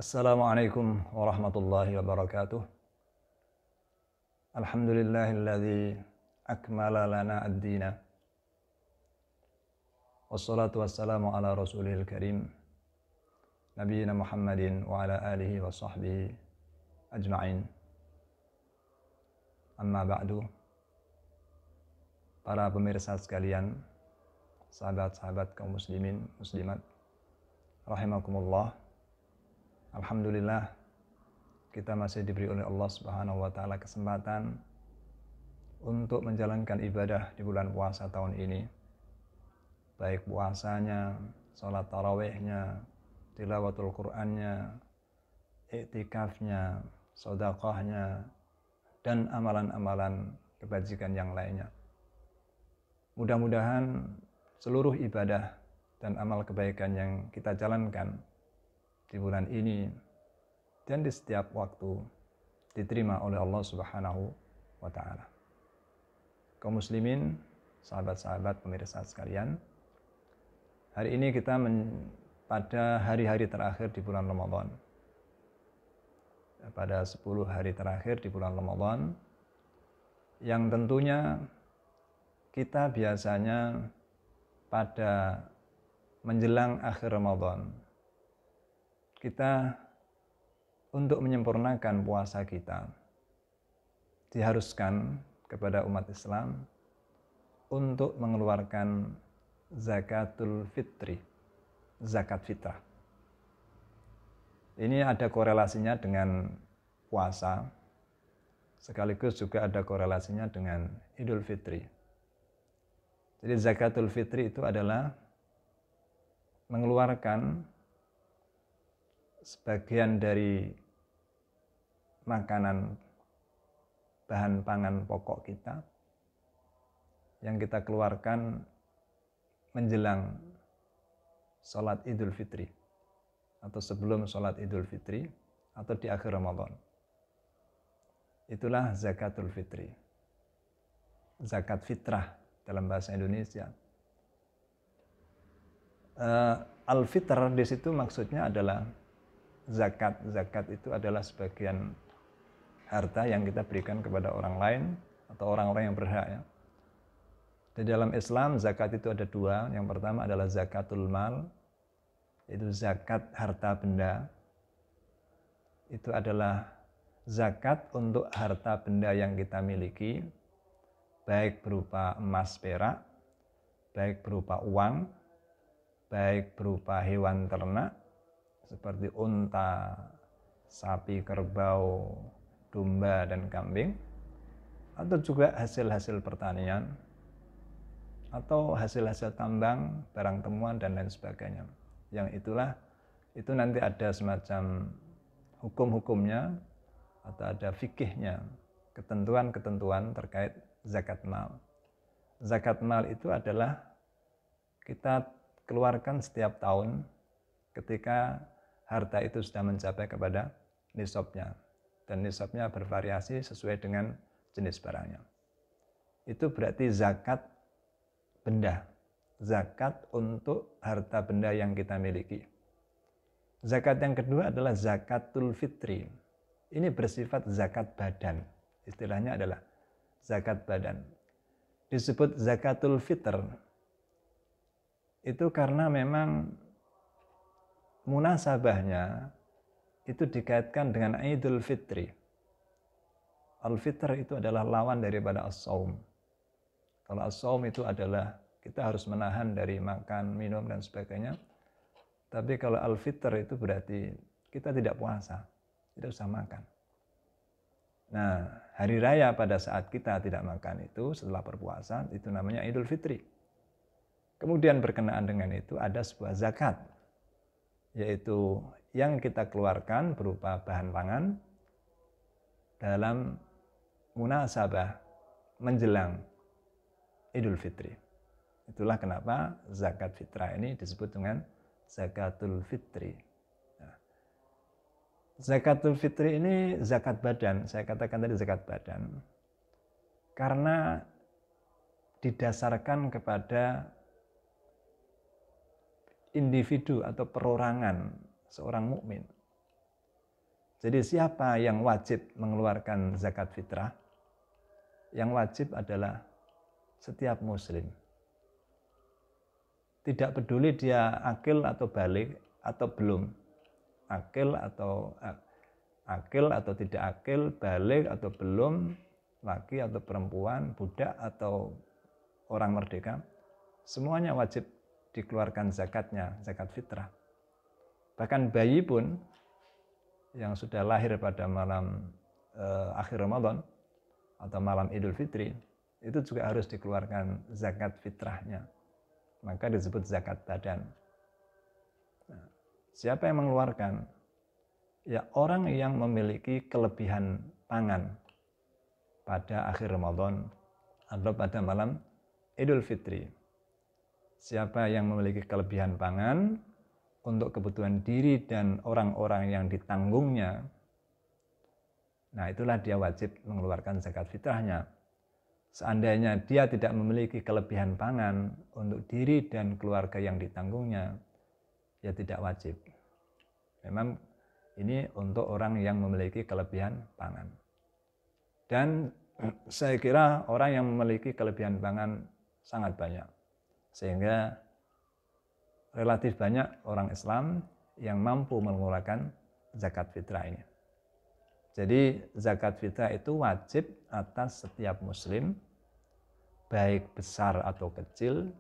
Assalamualaikum warahmatullahi wabarakatuh. Alhamdulillahilladzi akmala lana ad-dina. Wassalatu wassalamu ala rasulihil karim. Nabiyyina Muhammadin wa ala alihi wa sahbihi ajma'in. Amma ba'du. Para pemirsa sekalian, sahabat-sahabat kaum muslimin, muslimat, rahimakumullah. Alhamdulillah, kita masih diberi oleh Allah Subhanahu wa taala kesempatan untuk menjalankan ibadah di bulan puasa tahun ini. Baik puasanya, salat tarawihnya, tilawatul Qur'annya, iktikafnya, sedekahnya, dan amalan-amalan kebajikan yang lainnya. Mudah-mudahan seluruh ibadah dan amal kebaikan yang kita jalankan di bulan ini dan di setiap waktu diterima oleh Allah Subhanahu wa taala. Kaum muslimin, sahabat-sahabat pemirsa sekalian, hari ini kita pada hari-hari terakhir di bulan Ramadan. Pada 10 hari terakhir di bulan Ramadan, yang tentunya kita biasanya pada menjelang akhir Ramadan, kita untuk menyempurnakan puasa kita diharuskan kepada umat Islam untuk mengeluarkan zakatul fitri, zakat fitrah. Ini ada korelasinya dengan puasa, sekaligus juga ada korelasinya dengan Idul Fitri. Jadi zakatul fitri itu adalah mengeluarkan sebagian dari makanan, bahan pangan pokok kita yang kita keluarkan menjelang sholat Idul Fitri atau sebelum sholat Idul Fitri atau di akhir Ramadan. Itulah zakatul fitri, zakat fitrah dalam bahasa Indonesia. Al-fitr di situ maksudnya adalah zakat. Zakat itu adalah sebagian harta yang kita berikan kepada orang lain atau orang-orang yang berhak, ya. Di dalam Islam zakat itu ada dua. Yang pertama adalah zakatul mal, yaitu zakat harta benda. Itu adalah zakat untuk harta benda yang kita miliki, baik berupa emas perak, baik berupa uang, baik berupa hewan ternak seperti unta, sapi, kerbau, domba, dan kambing, atau juga hasil-hasil pertanian, atau hasil-hasil tambang, barang temuan, dan lain sebagainya. Yang itu nanti ada semacam hukum-hukumnya, atau ada fikihnya, ketentuan-ketentuan terkait zakat mal. Zakat mal itu adalah kita keluarkan setiap tahun ketika harta itu sudah mencapai kepada nisabnya, dan nisabnya bervariasi sesuai dengan jenis barangnya. Itu berarti zakat benda, zakat untuk harta benda yang kita miliki. Zakat yang kedua adalah zakatul fitri. Ini bersifat zakat badan. Istilahnya adalah zakat badan. Disebut zakatul fitr itu karena memang munasabahnya itu dikaitkan dengan Idul Fitri. Al-Fitr itu adalah lawan daripada as-saum. Kalau as-saum itu adalah kita harus menahan dari makan, minum, dan sebagainya. Tapi kalau Al-Fitr itu berarti kita tidak puasa, tidak usah makan. Nah, hari raya pada saat kita tidak makan itu setelah berpuasa, itu namanya Idul Fitri. Kemudian berkenaan dengan itu ada sebuah zakat, yaitu yang kita keluarkan berupa bahan pangan dalam munasabah menjelang Idul Fitri. Itulah kenapa zakat fitrah ini disebut dengan zakatul fitri. Nah, zakatul fitri ini zakat badan, saya katakan tadi zakat badan, karena didasarkan kepada individu atau perorangan seorang mukmin. Jadi siapa yang wajib mengeluarkan zakat fitrah? Yang wajib adalah setiap muslim. Tidak peduli dia akil atau balik atau belum. Akil atau tidak akil, balik atau belum, laki atau perempuan, budak atau orang merdeka, semuanya wajib dikeluarkan zakatnya, zakat fitrah. Bahkan bayi pun yang sudah lahir pada malam akhir Ramadan atau malam Idul Fitri, itu juga harus dikeluarkan zakat fitrahnya. Maka disebut zakat badan. Nah, siapa yang mengeluarkan? Ya orang yang memiliki kelebihan pangan pada akhir Ramadan atau pada malam Idul Fitri. Siapa yang memiliki kelebihan pangan untuk kebutuhan diri dan orang-orang yang ditanggungnya, nah itulah dia wajib mengeluarkan zakat fitrahnya. Seandainya dia tidak memiliki kelebihan pangan untuk diri dan keluarga yang ditanggungnya, ya tidak wajib. Memang ini untuk orang yang memiliki kelebihan pangan. Dan saya kira orang yang memiliki kelebihan pangan sangat banyak. Sehingga relatif banyak orang Islam yang mampu mengeluarkan zakat fitrah ini. Jadi zakat fitrah itu wajib atas setiap muslim, baik besar atau kecil,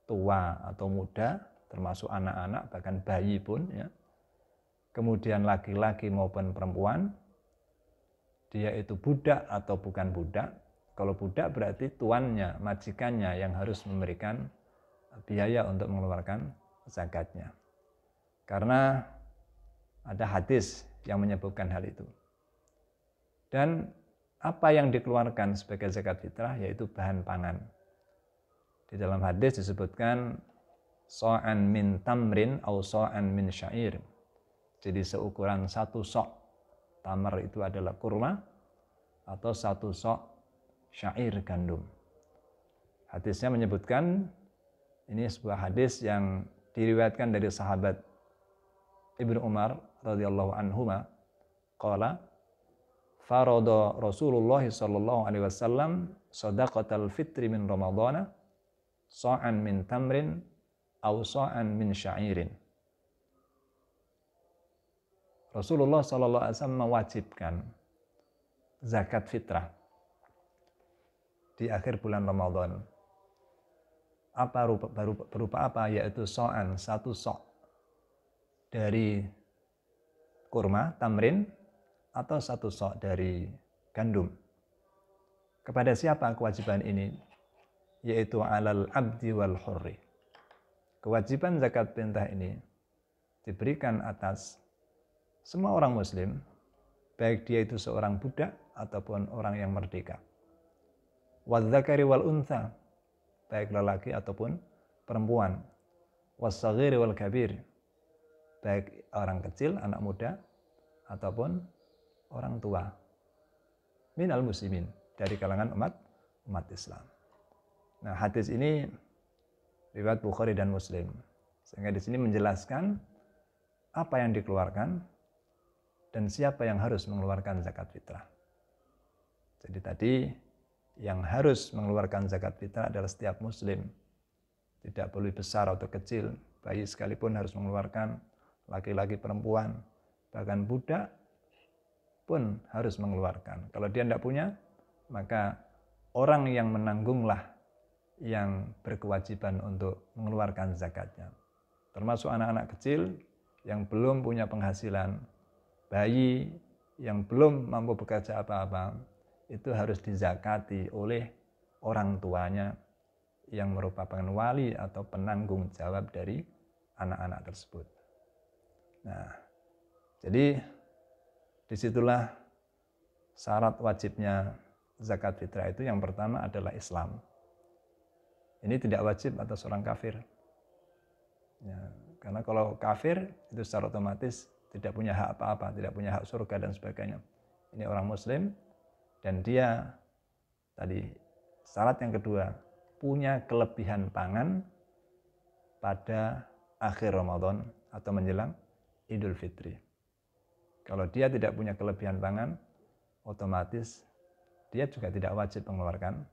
tua atau muda, termasuk anak-anak, bahkan bayi pun, ya. Kemudian laki-laki maupun perempuan, dia itu budak atau bukan budak. Kalau budak berarti tuannya, majikannya yang harus memberikan biaya untuk mengeluarkan zakatnya. Karena ada hadis yang menyebutkan hal itu. Dan apa yang dikeluarkan sebagai zakat fitrah yaitu bahan pangan. Di dalam hadis disebutkan so'an min tamrin atau so'an min syair. Jadi seukuran satu sok. Tamar itu adalah kurma atau satu sok syair gandum. Hadisnya menyebutkan, ini sebuah hadis yang diriwayatkan dari sahabat Ibnu Umar radhiyallahu anhuma, qala farada Rasulullah sallallahu alaihi wasallam shadaqatal fitri min Ramadhana sa'an min tamrin aw sa'an min sya'irin. Rasulullah sallallahu alaihi wasallam mewajibkan zakat fitrah di akhir bulan Ramadan. Apa berupa apa? Yaitu sa'an, satu sok dari kurma, tamrin, atau satu sok dari gandum. Kepada siapa kewajiban ini? Yaitu alal abdi wal hurri. Kewajiban zakat fitrah ini diberikan atas semua orang muslim, baik dia itu seorang budak ataupun orang yang merdeka. Wadzakari wal untha, baik lelaki ataupun perempuan. Wassaghiri wal kabir, baik orang kecil, anak muda ataupun orang tua, minal muslimin, dari kalangan umat Islam. Nah, hadis ini riwayat Bukhari dan Muslim. Sehingga di sini menjelaskan apa yang dikeluarkan dan siapa yang harus mengeluarkan zakat fitrah. Jadi tadi yang harus mengeluarkan zakat fitrah adalah setiap muslim. Tidak perlu besar atau kecil, bayi sekalipun harus mengeluarkan, laki-laki, perempuan, bahkan budak pun harus mengeluarkan. Kalau dia tidak punya, maka orang yang menanggunglah yang berkewajiban untuk mengeluarkan zakatnya. Termasuk anak-anak kecil yang belum punya penghasilan, bayi yang belum mampu bekerja apa-apa, itu harus dizakati oleh orang tuanya yang merupakan wali atau penanggung jawab dari anak-anak tersebut. Nah, jadi disitulah syarat wajibnya zakat fitrah itu. Yang pertama adalah Islam. Ini tidak wajib atas orang kafir. Ya, karena kalau kafir itu secara otomatis tidak punya hak apa-apa, tidak punya hak surga dan sebagainya. Ini orang muslim dan dia tadi syarat yang kedua punya kelebihan pangan pada akhir Ramadan atau menjelang Idul Fitri. Kalau dia tidak punya kelebihan pangan, otomatis dia juga tidak wajib mengeluarkan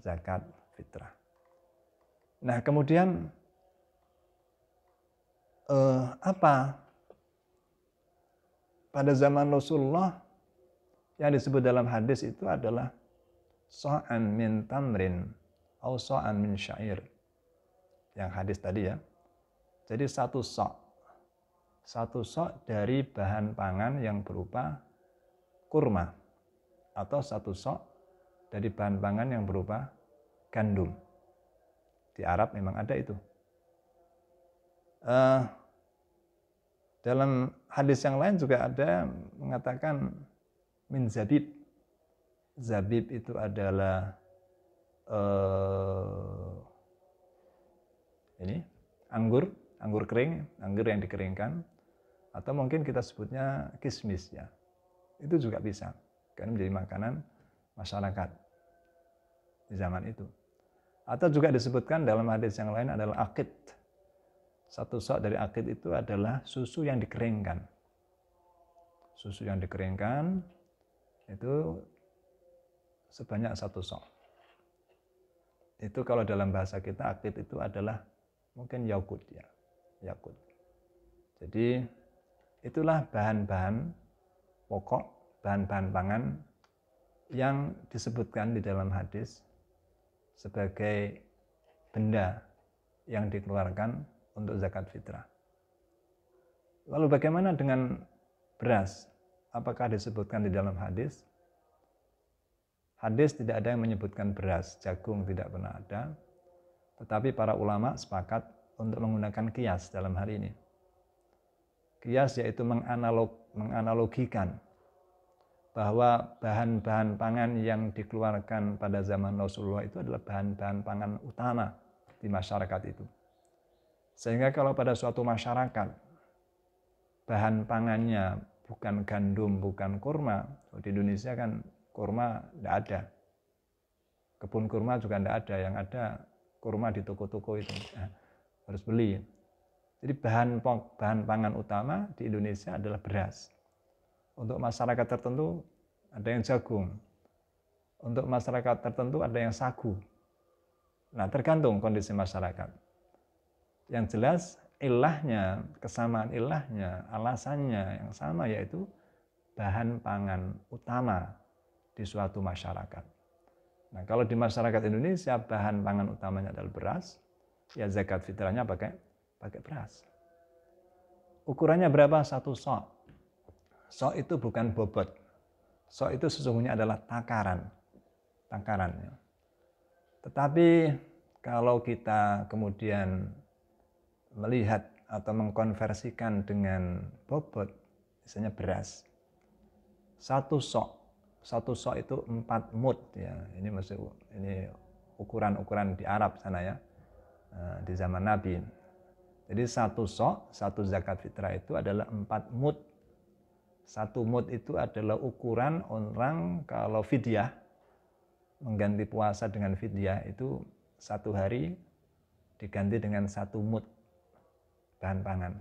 zakat fitrah. Nah, kemudian apa pada zaman Rasulullah yang disebut dalam hadis itu adalah sa'an min tamrin atau sa'an min syair. Yang hadis tadi ya. Jadi satu sok dari bahan pangan yang berupa kurma, atau satu sok dari bahan pangan yang berupa gandum. Di Arab memang ada itu. Dalam hadis yang lain juga ada mengatakan min zabib. Zabib itu adalah anggur kering, anggur yang dikeringkan, atau mungkin kita sebutnya kismis ya. Itu juga bisa, karena menjadi makanan masyarakat di zaman itu. Atau juga disebutkan dalam hadis yang lain adalah akid. Satu sok dari akid itu adalah susu yang dikeringkan. Susu yang dikeringkan itu sebanyak satu sok. Itu kalau dalam bahasa kita akid itu adalah mungkin yakut ya. Yakut. Jadi itulah bahan-bahan pokok, bahan-bahan pangan yang disebutkan di dalam hadis sebagai benda yang dikeluarkan untuk zakat fitrah. Lalu bagaimana dengan beras? Apakah disebutkan di dalam hadis? Hadis tidak ada yang menyebutkan beras, jagung tidak pernah ada. Tetapi para ulama sepakat untuk menggunakan kias dalam hal ini. Kias yaitu menganalogikan bahwa bahan-bahan pangan yang dikeluarkan pada zaman Rasulullah itu adalah bahan-bahan pangan utama di masyarakat itu. Sehingga kalau pada suatu masyarakat bahan pangannya bukan gandum, bukan kurma, di Indonesia kan kurma tidak ada. Kebun kurma juga tidak ada, yang ada kurma di toko-toko itu. Harus beli. Jadi bahan pangan utama di Indonesia adalah beras. Untuk masyarakat tertentu ada yang jagung. Untuk masyarakat tertentu ada yang sagu. Nah, tergantung kondisi masyarakat. Yang jelas ilahnya, kesamaan ilahnya, alasannya yang sama, yaitu bahan pangan utama di suatu masyarakat. Nah, kalau di masyarakat Indonesia bahan pangan utamanya adalah beras, ya zakat fitrahnya pakai beras. Ukurannya berapa? Satu sok. Sok itu bukan bobot. Sok itu sesungguhnya adalah takaran. Takarannya. Tetapi kalau kita kemudian melihat atau mengkonversikan dengan bobot, misalnya beras. Satu sok itu 4 mud ya. Ini ukuran-ukuran di Arab sana ya. Di zaman Nabi. Jadi satu sok, satu zakat fitrah itu adalah 4 mud. 1 mud itu adalah ukuran orang kalau fidyah, mengganti puasa dengan fidyah itu 1 hari diganti dengan 1 mud bahan pangan.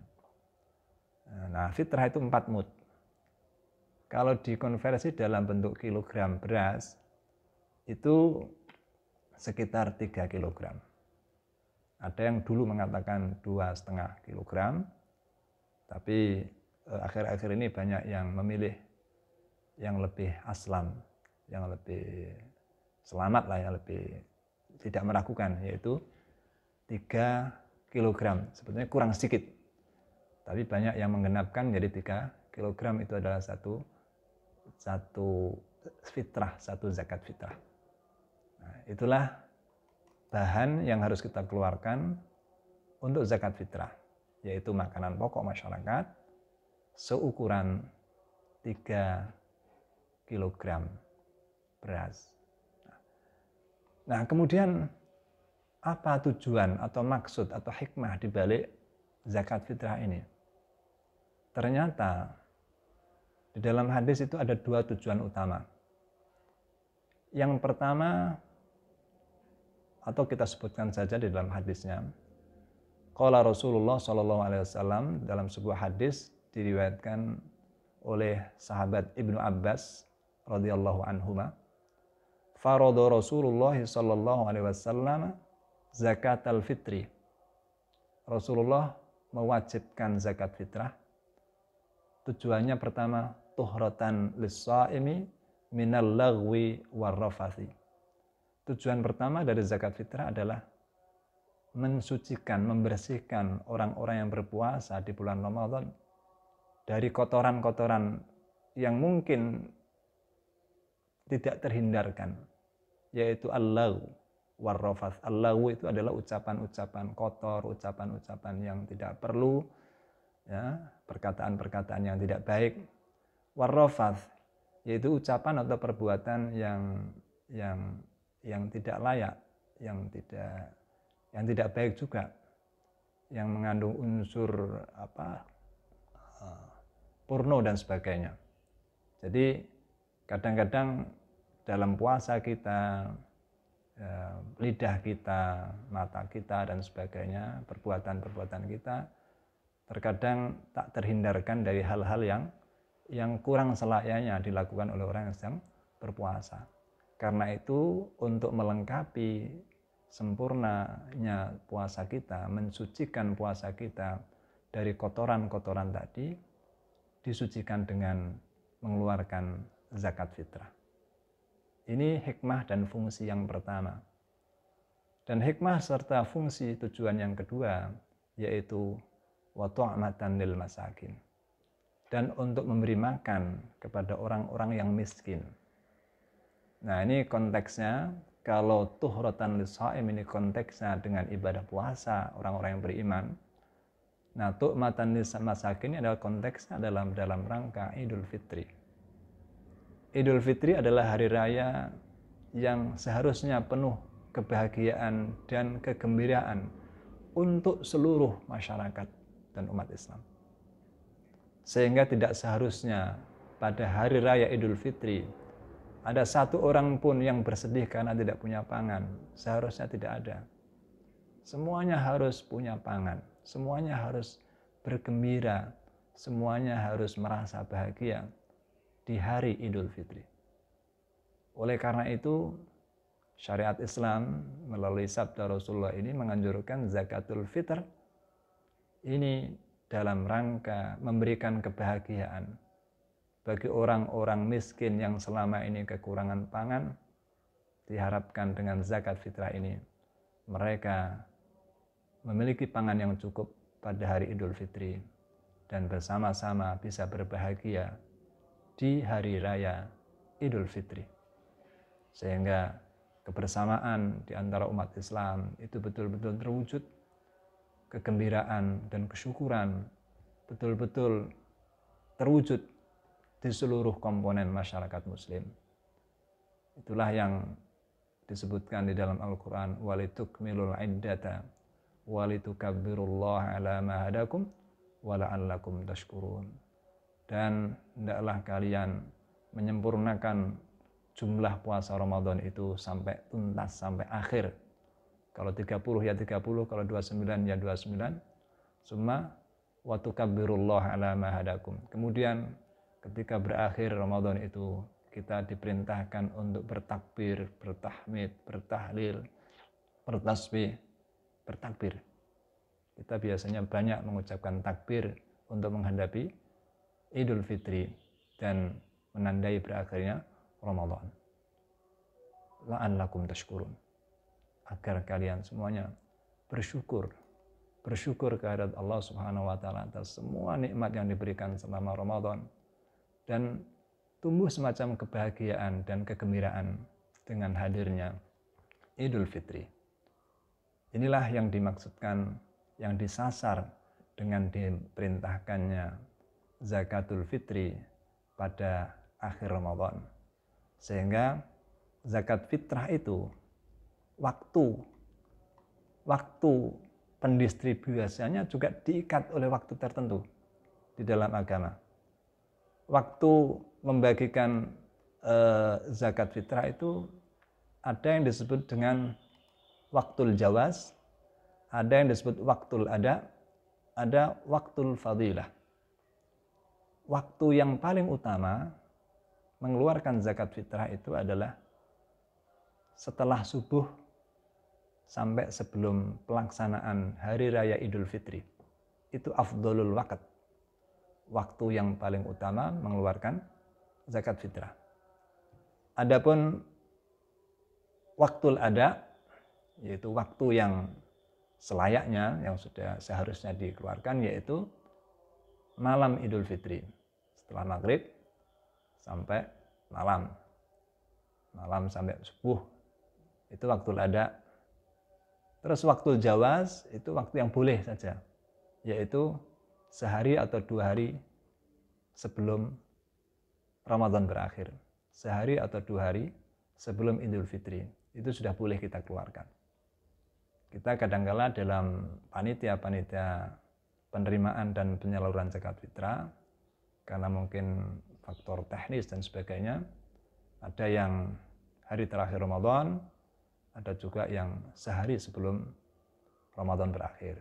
Nah, fitrah itu 4 mud. Kalau dikonversi dalam bentuk kilogram beras, itu sekitar 3 kilogram. Ada yang dulu mengatakan 2,5 kilogram, tapi akhir-akhir ini banyak yang memilih yang lebih aslam, yang lebih selamat lah, yang lebih tidak meragukan, yaitu 3 kilogram. Sebetulnya kurang sedikit, tapi banyak yang menggenapkan jadi 3 kilogram itu adalah satu fitrah, satu zakat fitrah. Nah, itulah bahan yang harus kita keluarkan untuk zakat fitrah, yaitu makanan pokok masyarakat seukuran 3 kilogram beras. Nah, kemudian apa tujuan atau maksud atau hikmah di balik zakat fitrah ini? Ternyata di dalam hadis itu ada 2 tujuan utama. Yang pertama, atau kita sebutkan saja di dalam hadisnya, qala Rasulullah SAW dalam sebuah hadis diriwayatkan oleh sahabat Ibnu Abbas radhiyallahu anhuma, farada Rasulullah sallallahu alaihi wasallam zakatal fitri. Rasulullah mewajibkan zakat fitrah. Tujuannya pertama, tuhratan lis-shaimi minal lagwi warrafathi. Tujuan pertama dari zakat fitrah adalah mensucikan, membersihkan orang-orang yang berpuasa di bulan Ramadan dari kotoran-kotoran yang mungkin tidak terhindarkan, yaitu al-lagw warrafath. Al-lagw itu adalah ucapan-ucapan kotor, ucapan-ucapan yang tidak perlu, ya, perkataan-perkataan yang tidak baik. Warrafath yaitu ucapan atau perbuatan yang tidak layak, yang tidak baik juga, yang mengandung unsur porno dan sebagainya. Jadi kadang-kadang dalam puasa kita, lidah kita, mata kita dan sebagainya, perbuatan-perbuatan kita terkadang tak terhindarkan dari hal-hal yang kurang selayaknya dilakukan oleh orang yang sedang berpuasa. Karena itu, untuk melengkapi sempurnanya puasa kita, mensucikan puasa kita dari kotoran-kotoran tadi, disucikan dengan mengeluarkan zakat fitrah. Ini hikmah dan fungsi yang pertama. Dan hikmah serta fungsi tujuan yang kedua, yaitu wa tu'matan lil masakin. Dan untuk memberi makan kepada orang-orang yang miskin. Nah, ini konteksnya, kalau tuhratan lis-shaim ini konteksnya dengan ibadah puasa orang-orang yang beriman. Nah, tu'matan lil masakin ini adalah konteksnya dalam rangka Idul Fitri. Idul Fitri adalah hari raya yang seharusnya penuh kebahagiaan dan kegembiraan untuk seluruh masyarakat dan umat Islam. Sehingga tidak seharusnya pada hari raya Idul Fitri ada satu orang pun yang bersedih karena tidak punya pangan. Seharusnya tidak ada. Semuanya harus punya pangan. Semuanya harus bergembira. Semuanya harus merasa bahagia di hari Idul Fitri. Oleh karena itu, syariat Islam melalui sabda Rasulullah ini menganjurkan zakatul fitr ini dalam rangka memberikan kebahagiaan bagi orang-orang miskin yang selama ini kekurangan pangan. Diharapkan dengan zakat fitrah ini mereka memiliki pangan yang cukup pada hari Idul Fitri dan bersama-sama bisa berbahagia di hari raya Idul Fitri, sehingga kebersamaan di antara umat Islam itu betul-betul terwujud, kegembiraan dan kesyukuran betul-betul terwujud di seluruh komponen masyarakat muslim. Itulah yang disebutkan di dalam Al-Quran, walitukmilul iddata walitukabbirullaha ala ma hadakum wala'allakum tashkurun. Dan hendaklah kalian menyempurnakan jumlah puasa Ramadan itu sampai tuntas, sampai akhir. Kalau 30 ya 30, kalau 29 ya 29. Summa wa tukabbirullaha ala ma hadakum. Kemudian ketika berakhir Ramadan itu, kita diperintahkan untuk bertakbir, bertahmid, bertahlil, bertasbih, bertakbir. Kita biasanya banyak mengucapkan takbir untuk menghadapi Idul Fitri dan menandai berakhirnya Ramadan. La'allakum tashkurun. Agar kalian semuanya bersyukur kehadirat Allah Subhanahu wa taala atas semua nikmat yang diberikan selama Ramadan, dan tumbuh semacam kebahagiaan dan kegembiraan dengan hadirnya Idul Fitri. Inilah yang dimaksudkan, yang disasar dengan diperintahkannya zakatul fitri pada akhir Ramadan. Sehingga zakat fitrah itu waktu pendistribusiannya juga diikat oleh waktu tertentu di dalam agama. Waktu membagikan zakat fitrah itu ada yang disebut dengan waktul jawaz, ada yang disebut waktul ada waktul fadilah. waktu yang paling utama mengeluarkan zakat fitrah itu adalah setelah subuh sampai sebelum pelaksanaan Hari Raya Idul Fitri. Itu afdolul waqt. Waktu yang paling utama mengeluarkan zakat fitrah. Adapun waktul ada, yaitu waktu yang selayaknya, yang sudah seharusnya dikeluarkan, yaitu malam Idul Fitri. Setelah maghrib sampai malam. Malam sampai subuh. Itu waktul ada. Terus waktul jawaz, itu waktu yang boleh saja. Yaitu sehari atau 2 hari sebelum Ramadan berakhir. Sehari atau 2 hari sebelum Idul Fitri. Itu sudah boleh kita keluarkan. Kita kadang-kala dalam panitia-panitia penerimaan dan penyaluran zakat fitrah, karena mungkin faktor teknis dan sebagainya, ada yang hari terakhir Ramadan, ada juga yang sehari sebelum Ramadan berakhir.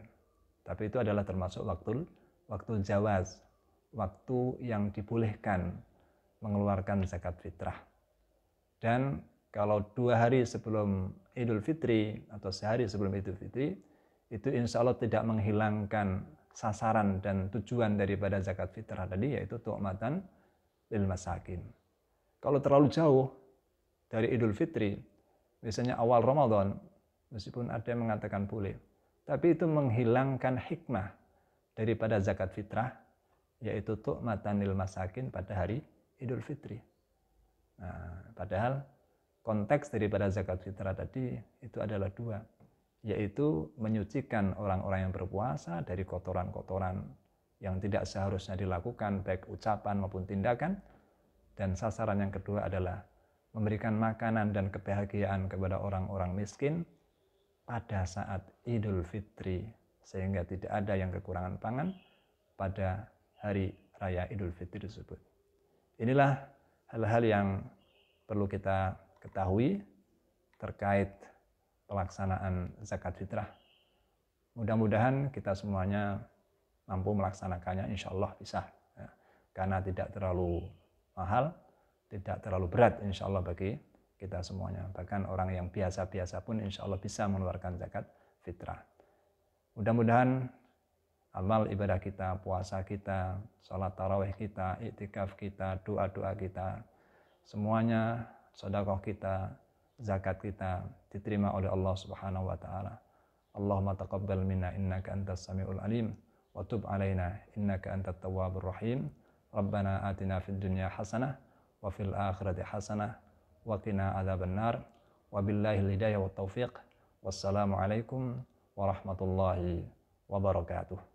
Tapi itu adalah termasuk waktu jawaz, waktu yang dibolehkan mengeluarkan zakat fitrah. Dan kalau 2 hari sebelum Idul Fitri atau sehari sebelum Idul Fitri, itu insya Allah tidak menghilangkan sasaran dan tujuan daripada zakat fitrah tadi, yaitu tu'matan lil masakin. Kalau terlalu jauh dari Idul Fitri, misalnya awal Ramadan, meskipun ada yang mengatakan boleh, tapi itu menghilangkan hikmah daripada zakat fitrah, yaitu tu'matan lil masakin pada hari Idul Fitri. Nah, padahal konteks daripada zakat fitrah tadi itu adalah 2, yaitu menyucikan orang-orang yang berpuasa dari kotoran-kotoran yang tidak seharusnya dilakukan, baik ucapan maupun tindakan. Dan sasaran yang kedua adalah memberikan makanan dan kebahagiaan kepada orang-orang miskin pada saat Idul Fitri, sehingga tidak ada yang kekurangan pangan pada hari raya Idul Fitri tersebut. Inilah hal-hal yang perlu kita ketahui terkait pelaksanaan zakat fitrah. Mudah-mudahan kita semuanya mampu melaksanakannya, insya Allah bisa. Ya. Karena tidak terlalu mahal, tidak terlalu berat insya Allah bagi kita semuanya. Bahkan orang yang biasa-biasa pun insya Allah bisa mengeluarkan zakat fitrah. Mudah-mudahan amal ibadah kita, puasa kita, sholat tarawih kita, iktikaf kita, doa-doa kita, semuanya, sedekah kita, zakat kita diterima oleh Allah Subhanahu wa taala. Allahumma taqabbal minna innaka antas samiul alim wa tub alaina innaka antat tawwabur rahim. Rabbana atina fid dunya hasanah wa fil akhirati hasanah wa qina adzabannar. Wabillahil hidayah wat taufiq. Wassalamu alaikum warahmatullahi wabarakatuh.